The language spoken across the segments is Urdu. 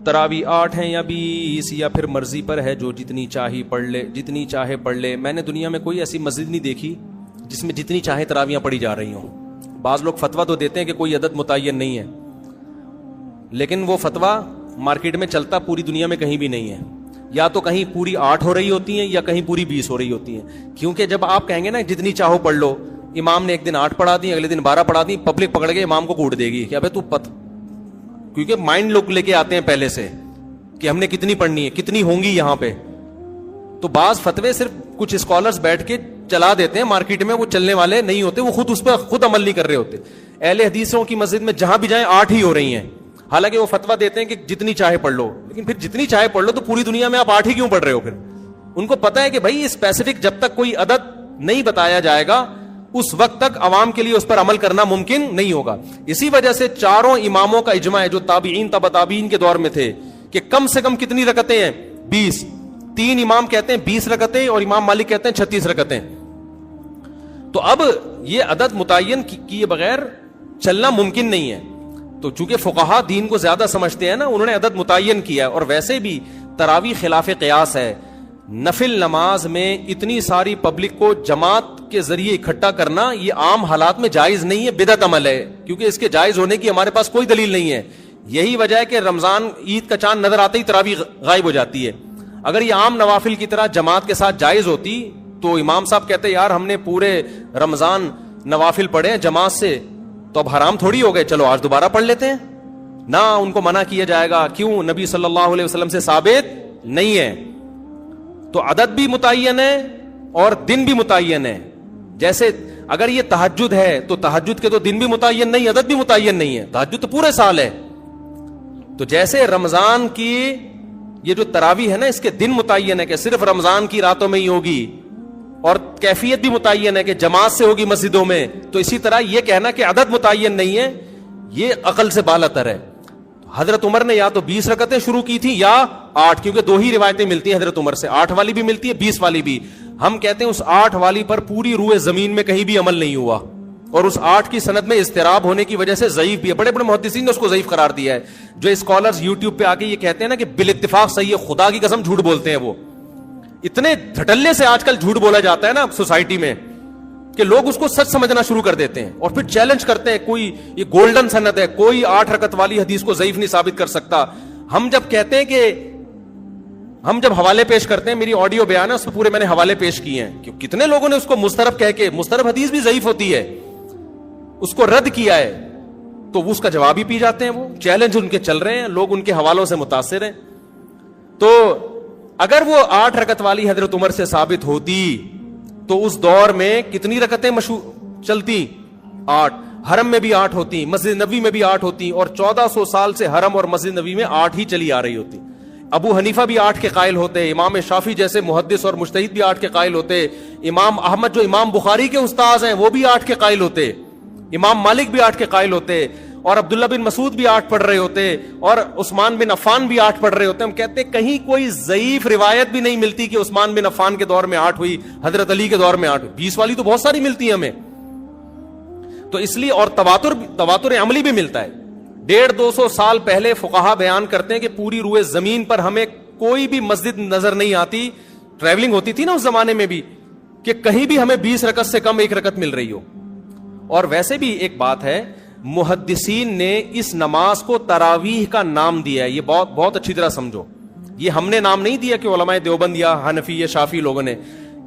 تراوی 8 ہیں یا 20 یا پھر مرضی پر ہے، جو جتنی چاہی پڑھ لے، جتنی چاہے پڑھ لے۔ میں نے دنیا میں کوئی ایسی مسجد نہیں دیکھی جس میں جتنی چاہے تراویاں پڑھی جا رہی ہوں۔ بعض لوگ فتویٰ تو دیتے ہیں کہ کوئی عدد متعین نہیں ہے، لیکن وہ فتویٰ مارکیٹ میں چلتا پوری دنیا میں کہیں بھی نہیں ہے۔ یا تو کہیں پوری 8 ہو رہی ہوتی ہیں یا کہیں پوری 20 ہو رہی ہوتی ہیں، کیونکہ جب آپ کہیں گے نا جتنی چاہو پڑھ لو، امام نے ایک دن 8 پڑھا دی، اگلے دن 12 پڑھا دی، پبلک پکڑ کے امام کو کوٹ دے گی کہ ابے تو کیونکہ مائنڈ لوگ لے کے آتے ہیں پہلے سے کہ ہم نے کتنی پڑھنی ہے، کتنی ہوں گی یہاں پہ۔ تو بعض فتوے صرف کچھ اسکالرز بیٹھ کے چلا دیتے ہیں مارکیٹ میں، وہ چلنے والے نہیں ہوتے، وہ خود اس پہ خود عمل نہیں کر رہے ہوتے۔ اہل حدیثوں کی مسجد میں جہاں بھی جائیں 8 ہی ہو رہی ہیں، حالانکہ وہ فتویٰ دیتے ہیں کہ جتنی چاہے پڑھ لو، لیکن پھر جتنی چاہے پڑھ لو تو پوری دنیا میں آپ 8 ہی کیوں پڑھ رہے ہو؟ پھر ان کو پتا ہے کہ بھائی اسپیسیفک جب تک کوئی عدد نہیں بتایا جائے گا اس وقت تک عوام کے لیے اس پر عمل کرنا ممکن نہیں ہوگا۔ اسی وجہ سے چاروں اماموں کا اجماع ہے جو تابعین تبع تابعین کے دور میں تھے کہ کم سے کم کتنی رکعتیں ہیں؟ 20۔ 3 امام کہتے ہیں 20 رکعتیں اور امام مالک کہتے ہیں 36 رکعتیں۔ تو اب یہ عدد متعین کیے بغیر چلنا ممکن نہیں ہے۔ تو چونکہ فقہا دین کو زیادہ سمجھتے ہیں نا، انہوں نے عدد متعین کیا ہے۔ اور ویسے بھی تراویح خلاف قیاس ہے۔ نفل نماز میں اتنی ساری پبلک کو جماعت کے ذریعے اکٹھا کرنا یہ عام حالات میں جائز نہیں ہے، بدعت عمل ہے، کیونکہ اس کے جائز ہونے کی ہمارے پاس کوئی دلیل نہیں ہے۔ یہی وجہ ہے کہ رمضان عید کا چاند نظر آتے ہی تراویح غائب ہو جاتی ہے۔ اگر یہ عام نوافل کی طرح جماعت کے ساتھ جائز ہوتی تو امام صاحب کہتے یار ہم نے پورے رمضان نوافل پڑھے جماعت سے، تو اب حرام تھوڑی ہو گئے، چلو آج دوبارہ پڑھ لیتے ہیں۔ نہ ان کو منع کیا جائے گا، کیوں؟ نبی صلی اللہ علیہ وسلم سے ثابت نہیں ہے۔ تو عدد بھی متعین ہے اور دن بھی متعین ہے۔ جیسے اگر یہ تہجد ہے تو تہجد کے تو دن بھی متعین نہیں، عدد بھی متعین نہیں ہے، تہجد تو پورے سال ہے۔ تو جیسے رمضان کی یہ جو تراویح ہے نا، اس کے دن متعین ہے کہ صرف رمضان کی راتوں میں ہی ہوگی، اور کیفیت بھی متعین ہے کہ جماعت سے ہوگی مسجدوں میں، تو اسی طرح یہ کہنا کہ عدد متعین نہیں ہے یہ عقل سے بالاتر ہے۔ حضرت عمر نے یا تو 20 رکعتیں شروع کی تھی یا 8، کیونکہ 2 ہی روایتیں ملتی ہیں حضرت عمر سے، 8 والی بھی ملتی ہے 20 والی بھی۔ ہم کہتے ہیں اس 8 والی پر پوری روئے زمین میں کہیں بھی عمل نہیں ہوا، اور اس 8 کی سند میں اضطراب ہونے کی وجہ سے ضعیف بھی ہے۔ بڑے بڑے محدثین نے اس کو ضعیف قرار دیا ہے۔ جو اسکالرز یوٹیوب پہ آ کے یہ کہتے ہیں نا کہ بالاتفاق صحیح ہے، خدا کی قسم جھوٹ بولتے ہیں۔ وہ اتنے دھڑلے سے آج کل جھوٹ بولا جاتا ہے نا سوسائٹی میں کہ لوگ اس کو سچ سمجھنا شروع کر دیتے ہیں اور پھر چیلنج کرتے ہیں کوئی یہ گولڈن سند ہے، کوئی 8 رکعت والی حدیث کو ضعیف نہیں ثابت کر سکتا۔ ہم جب کہتے ہیں کہ ہم جب حوالے پیش کرتے ہیں، میری آڈیو بیان ہے اس پہ پورے میں نے حوالے پیش کیے ہیں کہ کتنے لوگوں نے اس کو مسترب کہہ کے، مسترب حدیث بھی ضعیف ہوتی ہے، اس کو رد کیا ہے، تو اس کا جواب ہی پی جاتے ہیں۔ وہ چیلنج ان کے چل رہے ہیں، لوگ ان کے حوالوں سے متاثر ہیں۔ تو اگر وہ 8 رکعت والی حضرت عمر سے ثابت ہوتی تو اس دور میں کتنی رکعتیں چلتی؟ 8۔ حرم میں بھی 8 ہوتی، مسجد نبوی میں بھی 8 ہوتی، اور 1400 سال سے حرم اور مسجد نبوی میں 8 ہی چلی آ رہی ہوتی۔ ابو حنیفہ بھی 8 کے قائل ہوتے، امام شافعی جیسے محدث اور مجتہد بھی 8 کے قائل ہوتے، امام احمد جو امام بخاری کے استاذ ہیں وہ بھی 8 کے قائل ہوتے، امام مالک بھی 8 کے قائل ہوتے، اور عبداللہ بن مسعود بھی 8 پڑھ رہے ہوتے، اور عثمان بن عفان بھی 8 پڑھ رہے ہوتے۔ ہم کہتے ہیں کہیں کوئی ضعیف روایت بھی نہیں ملتی کہ عثمان بن عفان کے دور میں 8 ہوئی، حضرت علی کے دور میں 8 ہوئی۔ 20 والی تو بہت ساری ملتی ہے ہمیں۔ تو اس لیے، اور تواتر عملی بھی ملتا ہے۔ 150-200 سال پہلے فقہا بیان کرتے ہیں کہ پوری روئے زمین پر ہمیں کوئی بھی مسجد نظر نہیں آتی، ٹریولنگ ہوتی تھی نا اس زمانے میں بھی، کہ کہیں بھی ہمیں 20 رکعت سے کم 1 رکعت مل رہی ہو۔ اور ویسے بھی ایک بات ہے، محدثین نے اس نماز کو تراویح کا نام دیا ہے۔ یہ بہت اچھی طرح سمجھو، یہ ہم نے نام نہیں دیا کہ علماء دیوبند یا حنفی یا شافی لوگوں نے۔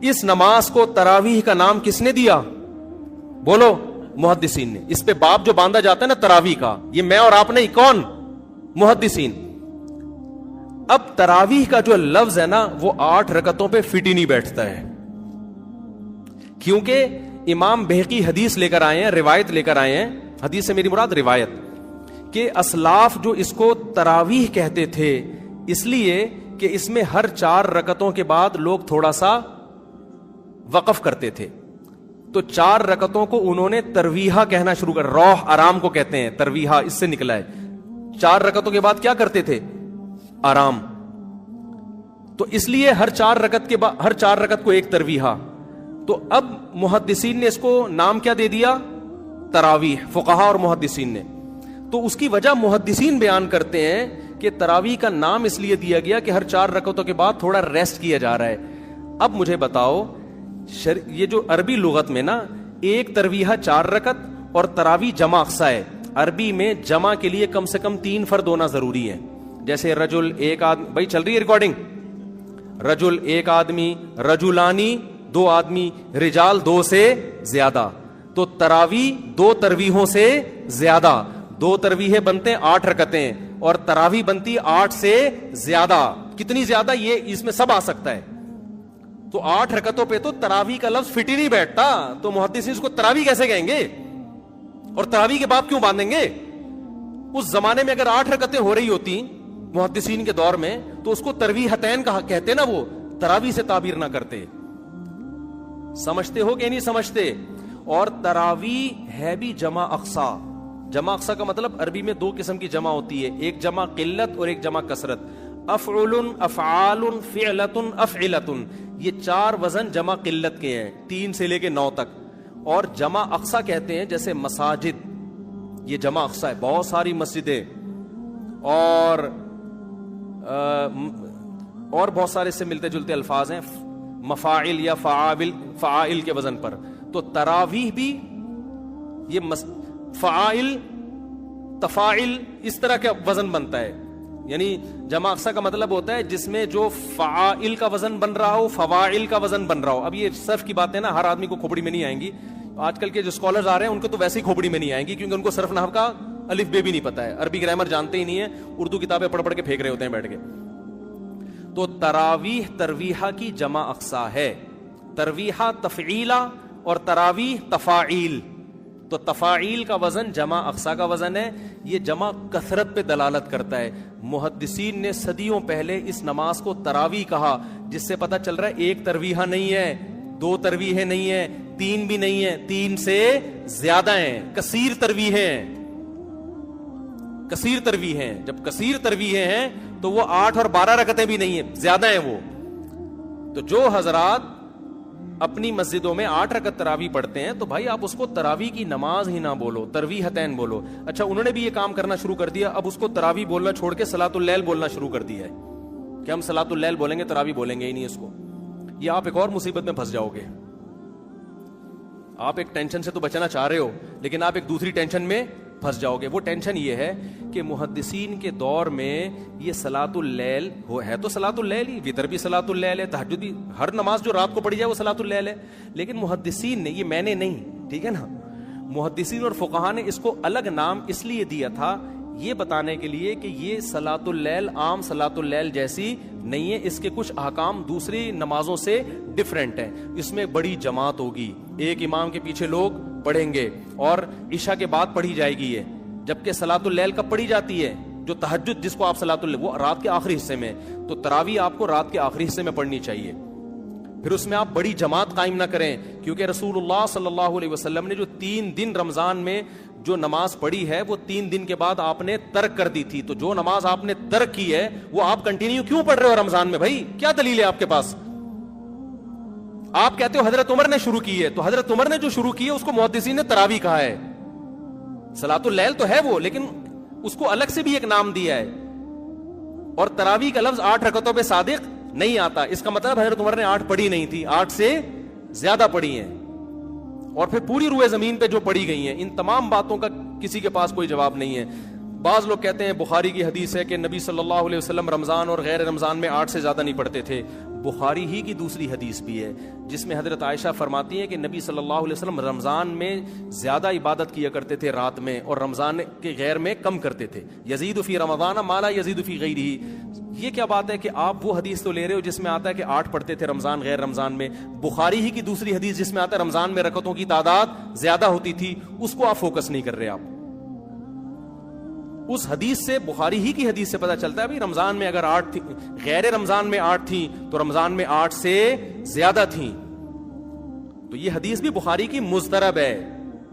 اس نماز کو تراویح کا نام کس نے دیا؟ بولو، محدثین نے۔ اس پہ باب جو باندھا جاتا ہے نا تراویح کا، یہ میں اور آپ نہیں، کون؟ محدثین۔ اب تراویح کا جو لفظ ہے نا وہ 8 رکعتوں پہ فٹ ہی نہیں بیٹھتا ہے، کیونکہ امام بہقی حدیث لے کر آئے ہیں، روایت لے کر آئے ہیں، حدیث سے میری مراد روایت، کہ اسلاف جو اس کو تراویح کہتے تھے اس لیے کہ اس میں ہر 4 رکعتوں کے بعد لوگ تھوڑا سا وقف کرتے تھے، تو 4 رکعتوں کو انہوں نے ترویحہ کہنا شروع کر، روح آرام کو کہتے ہیں، ترویحہ اس سے نکلا ہے۔ 4 رکعتوں کے بعد کیا کرتے تھے؟ آرام۔ تو اس لیے ہر 4 رکعت کو ایک ترویحہ۔ تو اب محدثین نے اس کو نام کیا دے دیا؟ تراویح، فقہا اور محدثین نے۔ تو اس کی وجہ محدثین بیان کرتے ہیں کہ تراویح کا نام اس لیے دیا گیا کہ ہر 4 رکعتوں کے بعد تھوڑا ریسٹ کیا جا رہا ہے. اب مجھے بتاؤ یہ جو عربی لغت میں نا ایک ترویحہ 4 رکعت اور تراویح جمع اقصا ہے. عربی میں جمع کے لیے کم سے کم 3 فرد ہونا ضروری ہے. جیسے رجل ایک آدمی, بھائی چل رہی ہے ریکارڈنگ, رجل ایک آدمی, رجلانی 2 آدمی, رجال 2 سے زیادہ. تو تراویح 2 ترویحوں سے زیادہ, 2 ترویحیں بنتے ہیں 8 رکعتیں اور تراویح بنتی 8 سے زیادہ. کتنی زیادہ یہ اس میں سب آ سکتا ہے. تو 8 رکعتوں پہ تو تراویح کا لفظ فٹ ہی نہیں بیٹھتا, تو محدثین اس کو تراویح کیسے کہیں گے اور تراویح کے باب کیوں باندھیں گے؟ اس زمانے میں اگر 8 رکعتیں ہو رہی ہوتی محدثین کے دور میں تو اس کو ترویحتین کہتے نا, وہ تراویح سے تعبیر نہ کرتے. سمجھتے ہو کہ نہیں سمجھتے؟ اور تراویح ہے بھی جمع اقصا. جمع اقصا کا مطلب عربی میں 2 قسم کی جمع ہوتی ہے, ایک جمع قلت اور ایک جمع کثرت. افعل, افعال, فعلت, افعلت, یہ 4 وزن جمع قلت کے ہیں 3 سے لے کے 9 تک. اور جمع اقصا کہتے ہیں جیسے مساجد, یہ جمع اقصا ہے, بہت ساری مسجدیں اور بہت سارے سے ملتے جلتے الفاظ ہیں, مفاعل یا فعائل کے وزن پر. تو تراویح بھی یہ فعائل, تفاعل اس طرح کا وزن بنتا ہے. یعنی جمع اقصا کا مطلب ہوتا ہے جس میں جو فعائل کا وزن بن رہا ہو, فواعل کا وزن بن رہا ہو. اب یہ صرف کی باتیں نا ہر آدمی کو کھوپڑی میں نہیں آئیں گی. آج کل کے جو اسکالرز آ رہے ہیں ان کو تو ویسے ہی کھوپڑی میں نہیں آئیں گی, کیونکہ ان کو صرف نحو کا الف بے بھی نہیں پتا ہے, عربی گرامر جانتے ہی نہیں ہے, اردو کتابیں پڑھ پڑھ کے پھینک رہے ہوتے ہیں بیٹھ کے. تو تراویح ترویحہ کی جمع اقصا ہے, ترویحہ تفعیلہ اور تراویح تفاعیل. تو تفاعیل کا وزن جمع اقصا کا وزن ہے. یہ جمع کثرت پہ دلالت کرتا ہے. محدثین نے صدیوں پہلے اس نماز کو تراویح کہا, جس سے پتہ چل رہا ہے ایک ترویحہ نہیں ہے, 2 ترویحیں نہیں ہیں, 3 بھی نہیں ہیں, 3 سے زیادہ ہیں, کثیر ترویحیں ہیں. کثیر ترویحیں ہیں, جب کثیر ترویحیں ہیں تو وہ 8 اور 12 رکعتیں بھی نہیں ہیں, زیادہ ہیں وہ. تو جو حضرات اپنی مسجدوں میں 8 رکعت تراویح پڑھتے ہیں تو بھائی آپ اس کو تراویح کی نماز ہی نہ بولو, ترویحتین بولو. اچھا انہوں نے بھی یہ کام کرنا شروع کر دیا, اب اس کو تراویح بولنا چھوڑ کے صلاۃ اللیل بولنا شروع کر دیا ہے کہ ہم صلاۃ اللیل بولیں گے, تراویح بولیں گے ہی نہیں اس کو. یہ آپ ایک اور مصیبت میں پھنس جاؤ گے. آپ ایک ٹینشن سے تو بچنا چاہ رہے ہو لیکن آپ ایک دوسری ٹینشن میں پھنس جاؤ گے. وہ ٹینشن یہ ہے کہ محدثین کے دور میں یہ صلاۃ اللیل ہے تو صلاۃ اللیل ہی, وتر بھی صلاۃ اللیل ہے, تہجد بھی, ہر نماز جو رات کو پڑھی جائے وہ صلاۃ اللیل ہے. لیکن محدثین نے, یہ میں نے نہیں, ٹھیک ہے نا, محدثین اور فقہا نے اس کو الگ نام اس لیے دیا تھا یہ بتانے کے لیے کہ یہ صلاۃ اللیل عام صلاۃ اللیل جیسی نہیں ہے, اس کے کچھ احکام دوسری نمازوں سے ڈفرینٹ ہیں. اس میں بڑی جماعت ہوگی, ایک امام کے پیچھے لوگ پڑھیں گے اور عشاء کے بعد پڑھی جائے گی یہ, جبکہ صلاۃ اللیل کب پڑھی جاتی ہے, جو تہجد جس کو آپ صلاۃ اللیل, وہ رات کے آخری حصے میں. تو تراویح آپ کو رات کے آخری حصے میں پڑھنی چاہیے. پھر اس میں آپ بڑی جماعت قائم نہ کریں, کیونکہ رسول اللہ صلی اللہ علیہ وسلم نے جو 3 دن رمضان میں جو نماز پڑھی ہے وہ 3 دن کے بعد آپ نے ترک کر دی تھی. تو جو نماز آپ نے ترک کی ہے وہ آپ کنٹینیو کیوں پڑھ رہے ہو رمضان میں؟ بھائی کیا دلیل ہے آپ کے پاس؟ آپ کہتے ہو حضرت عمر نے شروع کی ہے, تو حضرت عمر نے جو شروع کی ہے اس کو محدثین نے تراویح کہا ہے. صلاۃ اللیل تو ہے وہ, لیکن اس کو الگ سے بھی ایک نام دیا ہے. اور تراویح کا لفظ 8 رکعتوں پہ صادق نہیں آتا, اس کا مطلب حضرت عمر نے 8 پڑھی نہیں تھی, 8 سے زیادہ پڑھی ہیں. اور پھر پوری روئے زمین پہ جو پڑھی گئی ہیں, ان تمام باتوں کا کسی کے پاس کوئی جواب نہیں ہے. بعض لوگ کہتے ہیں بخاری کی حدیث ہے کہ نبی صلی اللہ علیہ وسلم رمضان اور غیر رمضان میں 8 سے زیادہ نہیں پڑھتے تھے. بخاری ہی کی دوسری حدیث بھی ہے جس میں حضرت عائشہ فرماتی ہیں کہ نبی صلی اللہ علیہ وسلم رمضان میں زیادہ عبادت کیا کرتے تھے رات میں, اور رمضان کے غیر میں کم کرتے تھے. یزید فی رمضان ما لا یزید فی غیرہ. یہ کیا بات ہے کہ آپ وہ حدیث تو لے رہے ہو جس میں آتا ہے کہ 8 پڑھتے تھے رمضان غیر رمضان میں, بخاری ہی کی دوسری حدیث جس میں آتا ہے رمضان میں رکعتوں کی تعداد زیادہ ہوتی تھی, اس کو آپ فوکس نہیں کر رہے. آپ اس حدیث سے, بخاری ہی کی حدیث سے پتہ چلتا ہے بھائی رمضان میں اگر 8 تھی, غیر رمضان میں 8 تھیں تو رمضان میں 8 سے زیادہ تھیں. تو یہ حدیث بھی بخاری کی مضطرب ہے.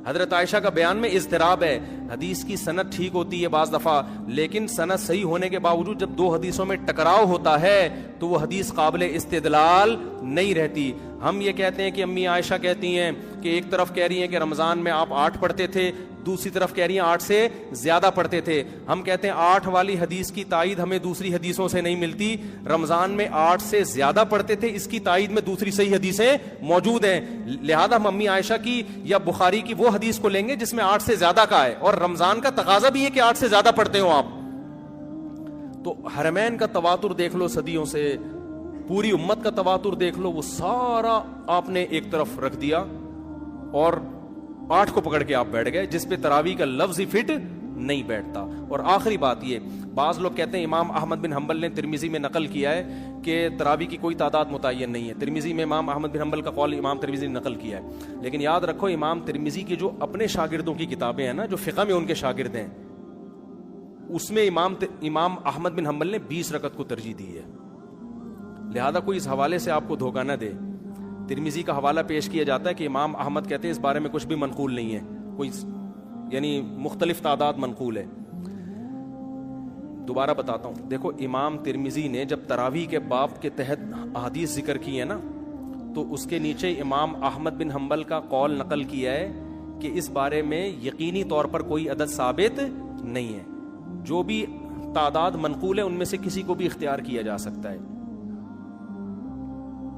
حضرت عائشہ کا بیان میں اضطراب ہے. حدیث کی سند ٹھیک ہوتی ہے بعض دفعہ، لیکن سند صحیح ہونے کے باوجود جب دو حدیثوں میں ٹکراؤ ہوتا ہے تو وہ حدیث قابل استدلال نہیں رہتی. ہم یہ کہتے ہیں کہ امی عائشہ کہتی ہیں کہ ایک طرف کہہ رہی ہیں کہ رمضان میں آپ 8 پڑھتے تھے، دوسری طرف کہہ رہی ہیں 8 سے زیادہ پڑھتے تھے. ہم کہتے ہیں 8 والی حدیث کی تائید ہمیں دوسری حدیثوں سے نہیں ملتی، رمضان میں 8 سے زیادہ پڑھتے تھے، اس کی تائید میں دوسری صحیح حدیثیں موجود ہیں. لہذا ہم امی عائشہ کی یا بخاری کی وہ حدیث کو لیں گے جس میں 8 سے زیادہ کا ہے، اور رمضان کا تقاضا بھی ہے کہ 8 سے زیادہ پڑھتے ہو آپ. تو حرمین کا تواتر دیکھ لو صدیوں سے، پوری امت کا تواتر دیکھ لو، وہ سارا آپ نے ایک طرف رکھ دیا اور 8 کو پکڑ کے آپ بیٹھ گئے، جس پہ تراویح کا لفظ ہی فٹ نہیں بیٹھتا. اور آخری بات یہ، بعض لوگ کہتے ہیں امام احمد بن حنبل نے ترمذی میں نقل کیا ہے کہ تراویح کی کوئی تعداد متعین نہیں ہے. ترمذی میں امام احمد بن حنبل کا قول امام ترمذی نے نقل کیا ہے، لیکن یاد رکھو امام ترمذی کی جو اپنے شاگردوں کی کتابیں ہیں نا، جو فقہ میں ان کے شاگرد ہیں، اس میں امام احمد بن حنبل نے 20 رکعت کو ترجیح دی ہے. لہذا کوئی اس حوالے سے آپ کو دھوکہ نہ دے. ترمذی کا حوالہ پیش کیا جاتا ہے کہ امام احمد کہتے ہیں اس بارے میں کچھ بھی منقول نہیں ہے، کوئی یعنی مختلف تعداد منقول ہے. دوبارہ بتاتا ہوں، دیکھو امام ترمذی نے جب تراویح کے باب کے تحت احادیث ذکر کی ہے نا، تو اس کے نیچے امام احمد بن حنبل کا قول نقل کیا ہے کہ اس بارے میں یقینی طور پر کوئی عدد ثابت نہیں ہے، جو بھی تعداد منقول ہے ان میں سے کسی کو بھی اختیار کیا جا سکتا ہے.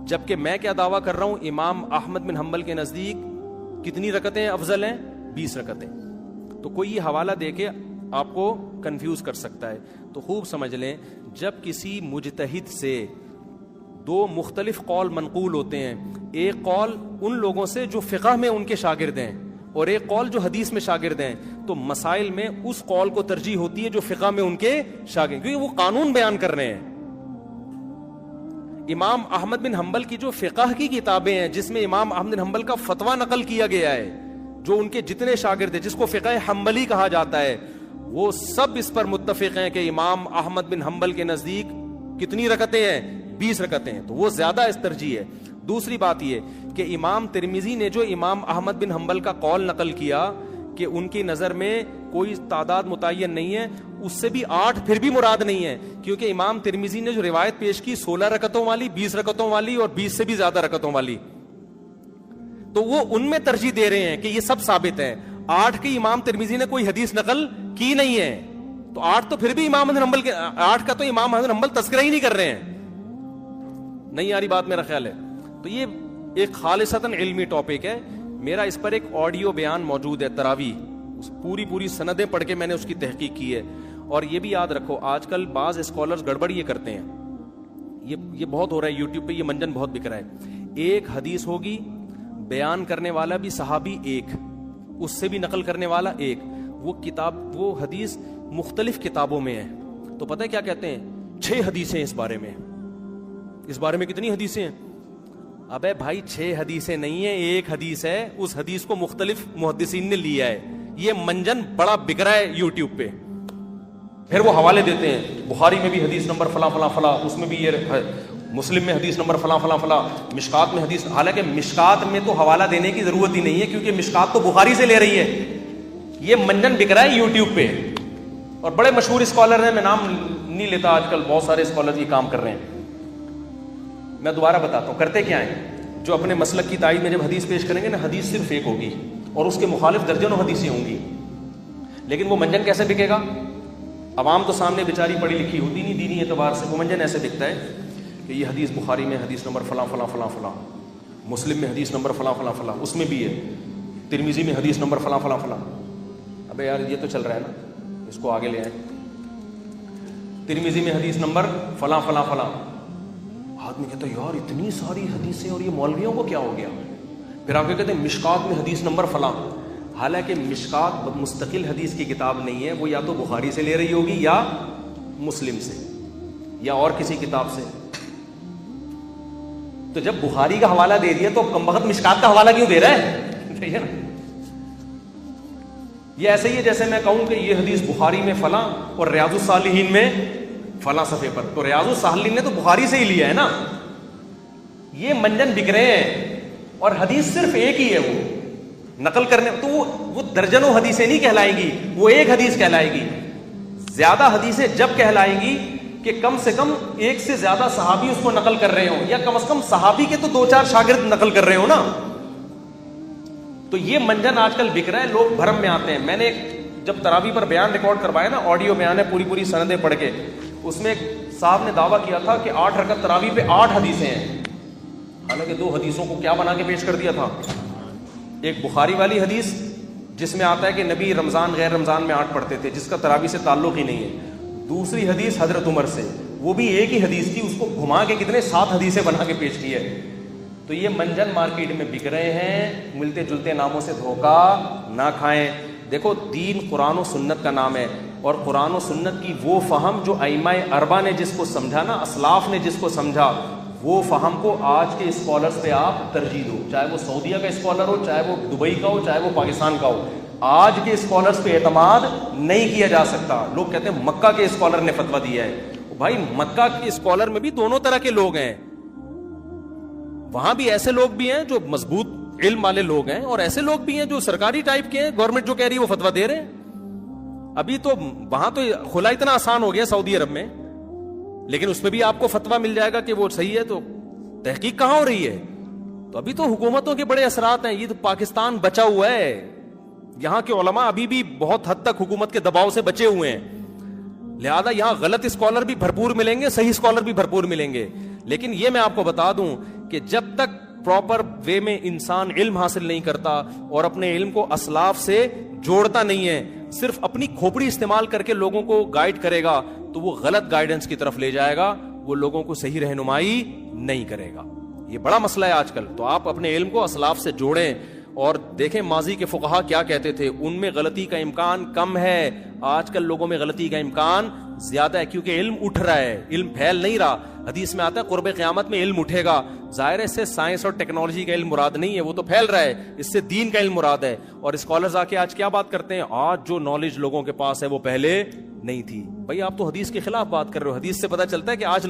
جبکہ میں کیا دعویٰ کر رہا ہوں، امام احمد بن حنبل کے نزدیک کتنی رکعتیں افضل ہیں؟ 20 رکعتیں. تو کوئی یہ حوالہ دے کے آپ کو کنفیوز کر سکتا ہے. تو خوب سمجھ لیں، جب کسی مجتہد سے 2 مختلف قول منقول ہوتے ہیں، ایک قول ان لوگوں سے جو فقہ میں ان کے شاگرد ہیں اور ایک قول جو حدیث میں شاگرد ہیں، تو مسائل میں اس قول کو ترجیح ہوتی ہے جو فقہ میں ان کے شاگرد، کیونکہ وہ قانون بیان کر رہے ہیں. امام احمد بن حنبل کی جو فقہ کی کتابیں ہیں، جس میں امام احمد بن حنبل کا فتویٰ نقل کیا گیا ہے، جو ان کے جتنے شاگرد ہیں، جس کو فقہ حنبلی کہا جاتا ہے، وہ سب اس پر متفق ہیں کہ امام احمد بن حنبل کے نزدیک کتنی رکعتیں ہیں؟ 20 رکعتیں ہیں. تو وہ زیادہ اس ترجیح ہے. دوسری بات یہ کہ امام ترمذی نے جو امام احمد بن حنبل کا قول نقل کیا کہ ان کی نظر میں کوئی تعداد متعین نہیں ہے، اس سے بھی 8 پھر بھی مراد نہیں ہے، کیونکہ امام ترمذی نے جو روایت پیش کی 16 رکعتوں والی، 20 رکعتوں والی اور 20 سے بھی زیادہ رکعتوں والی، تو وہ ان میں ترجیح دے رہے ہیں کہ یہ سب ثابت ہے. 8 کی امام ترمذی نے کوئی حدیث نقل کی نہیں ہے، تو 8 تو پھر بھی امام احمد بن حنبل کے 8 کا تو امام احمد بن حنبل تذکرہ ہی نہیں کر رہے ہیں. نہیں آ رہی بات میرا خیال ہے. تو یہ ایک خالصتاً علمی ٹاپک ہے. میرا اس پر ایک آڈیو بیان موجود ہے تراویح، پوری سندیں پڑھ کے میں نے اس کی تحقیق کی ہے. اور یہ بھی یاد رکھو، آج کل بعض اسکالرز گڑبڑ یہ کرتے ہیں، یہ بہت ہو رہا ہے یوٹیوب پہ، یہ منجن بہت بک رہا ہے. ایک حدیث ہوگی، بیان کرنے والا بھی صحابی ایک، اس سے بھی نقل کرنے والا ایک، وہ حدیث مختلف کتابوں میں ہے. تو پتہ ہے کیا کہتے ہیں؟ 6 حدیثیں اس بارے میں کتنی حدیثیں ہیں؟ ابے بھائی 6 حدیثیں نہیں ہیں، ایک حدیث ہے، اس حدیث کو مختلف محدثین نے لیا ہے. یہ منجن بڑا بک رہا ہے یوٹیوب پہ. پھر وہ حوالے دیتے ہیں، بخاری میں بھی حدیث نمبر فلاں فلاں فلاں، اس میں بھی یہ، مسلم میں حدیث نمبر فلاں فلاں فلاں، مشکات میں حدیث. حالانکہ مشکات میں تو حوالہ دینے کی ضرورت ہی نہیں ہے، کیونکہ مشکات تو بخاری سے لے رہی ہے. یہ منجن بک رہا ہے یوٹیوب پہ، اور بڑے مشہور اسکالر ہیں، میں نام نہیں لیتا، آج کل بہت سارے اسکالر یہ کام کر رہے ہیں. میں دوبارہ بتاتا ہوں کرتے کیا ہیں. جو اپنے مسلک کی تائید میں جب حدیث پیش کریں گے نا، حدیث صرف ایک ہوگی اور اس کے مخالف درجنوں حدیثیں ہوں گی. لیکن وہ منجن کیسے بکے گا؟ عوام تو سامنے بیچاری پڑھی لکھی ہوتی نہیں دینی اعتبار سے. وہ منجن ایسے بکتا ہے کہ یہ حدیث بخاری میں حدیث نمبر فلاں فلاں فلاں فلاں فلاں، مسلم میں حدیث نمبر فلاں فلاں فلاں، اس میں بھی ہے ترمذی میں حدیث نمبر فلاں فلاں فلاں. ابے یار یہ تو چل رہا ہے نا، اس کو آگے لے آئیں. ترمذی میں حدیث نمبر فلاں فلاں فلاں. آدمی کہتا ہے یار اتنی ساری حدیثیں، اور یہ مولویوں کو کیا ہو گیا؟ پھر آپ کہتے ہیں مشکات میں حدیث نمبر فلاں. حالانکہ مشکات مستقل حدیث کی کتاب نہیں ہے، وہ یا تو بخاری سے لے رہی ہوگی یا مسلم سے یا اور کسی کتاب سے. تو جب بخاری کا حوالہ دے دیا تو کم بخت مشکات کا حوالہ کیوں دے رہا ہے؟ یہ ایسے ہی ہے جیسے میں کہوں کہ یہ حدیث بخاری میں فلاں اور ریاض الصالحین میں فلاں صفحے پر. تو ریاض الصالحین نے تو بخاری سے ہی لیا ہے نا. یہ منجن بک رہے ہیں، اور حدیث صرف ایک ہی ہے. وہ نقل کرنے تو وہ درجنوں حدیثیں نہیں کہلائیں گی, وہ ایک حدیث کہلائے گی. زیادہ حدیثیں جب کہلائیں گی کہ کم سے کم ایک سے زیادہ صحابی اس کو نقل کر رہے ہوں, یا کم از کم صحابی کے تو 2-4 شاگرد نقل کر رہے ہوں نا. تو یہ منجن آج کل بک رہا ہے, لوگ بھرم میں آتے ہیں. میں نے جب تراویح پر بیان ریکارڈ کروایا نا, آڈیو بیان ہے, پوری سندیں پڑھ کے, اس میں ایک صاحب نے دعویٰ کیا تھا کہ 8 رکعت تراویح پہ 8 حدیثیں ہیں, حالانکہ 2 حدیثوں کو کیا بنا کے پیش کر دیا تھا. ایک بخاری والی حدیث جس میں آتا ہے کہ نبی رمضان غیر رمضان میں 8 پڑھتے تھے, جس کا تراویح سے تعلق ہی نہیں ہے. دوسری حدیث حضرت عمر سے, وہ بھی ایک ہی حدیث تھی, اس کو گھما کے کتنے 7 حدیثیں بنا کے پیش کی ہے. تو یہ منجن مارکیٹ میں بک رہے ہیں, ملتے جلتے ناموں سے دھوکہ نہ کھائیں. دیکھو دین قرآن و سنت کا نام ہے, اور قرآن و سنت کی وہ فہم جو ائمہ اربعہ نے جس کو سمجھا نا, اسلاف نے جس کو سمجھا, وہ فہم کو آج کے اسکالرز پہ آپ ترجیح دو, چاہے وہ سعودیہ کا اسکالر ہو, چاہے وہ دبئی کا ہو, چاہے وہ پاکستان کا ہو. آج کے اسکالرز پہ اعتماد نہیں کیا جا سکتا. لوگ کہتے ہیں مکہ کے اسکالر نے فتویٰ دیا ہے. بھائی مکہ کے اسکالر میں بھی دونوں طرح کے لوگ ہیں, وہاں بھی ایسے لوگ بھی ہیں جو مضبوط علم والے لوگ ہیں, اور ایسے لوگ بھی ہیں جو سرکاری ٹائپ کے ہیں, گورنمنٹ جو کہہ رہی ہے وہ فتویٰ دے رہے ہیں. ابھی تو وہاں تو خلا اتنا آسان ہو گیا سعودی عرب میں, لیکن اس میں بھی آپ کو فتویٰ مل جائے گا کہ وہ صحیح ہے. تو تحقیق کہاں ہو رہی ہے؟ تو ابھی تو حکومتوں کے بڑے اثرات ہیں. یہ تو پاکستان بچا ہوا ہے, یہاں کے علماء ابھی بھی بہت حد تک حکومت کے دباؤ سے بچے ہوئے ہیں. لہذا یہاں غلط اسکالر بھی بھرپور ملیں گے, صحیح اسکالر بھی بھرپور ملیں گے. لیکن یہ میں آپ کو بتا دوں کہ جب تک پراپر وے میں انسان علم حاصل نہیں کرتا اور اپنے علم کو اسلاف سے جوڑتا نہیں ہے, صرف اپنی کھوپڑی استعمال کر کے لوگوں کو گائیڈ کرے گا, تو وہ غلط گائیڈنس کی طرف لے جائے گا, وہ لوگوں کو صحیح رہنمائی نہیں کرے گا. یہ بڑا مسئلہ ہے آج کل. تو آپ اپنے علم کو اسلاف سے جوڑیں, اور دیکھیں ماضی کے فقہا کیا کہتے تھے. ان میں غلطی کا امکان کم ہے, آج کل لوگوں میں غلطی کا امکان زیادہ ہے, کیونکہ علم اٹھ رہا ہے, علم پھیل نہیں رہا. حدیث میں آتا ہے قرب قیامت میں علم اٹھے گا. ظاہر ہے اس سے سائنس اور ٹیکنالوجی کا علم مراد نہیں ہے, وہ تو پھیل رہا ہے, اس سے دین کا علم مراد ہے. اور اسکالرز آ کے آج کیا بات کرتے ہیں, آج جو نالج لوگوں کے پاس ہے وہ پہلے نہیں تھی. بھائی آپ تو حدیث کے خلاف بات کر رہے ہو. حدیث سے پتہ چلتا ہے کہ آج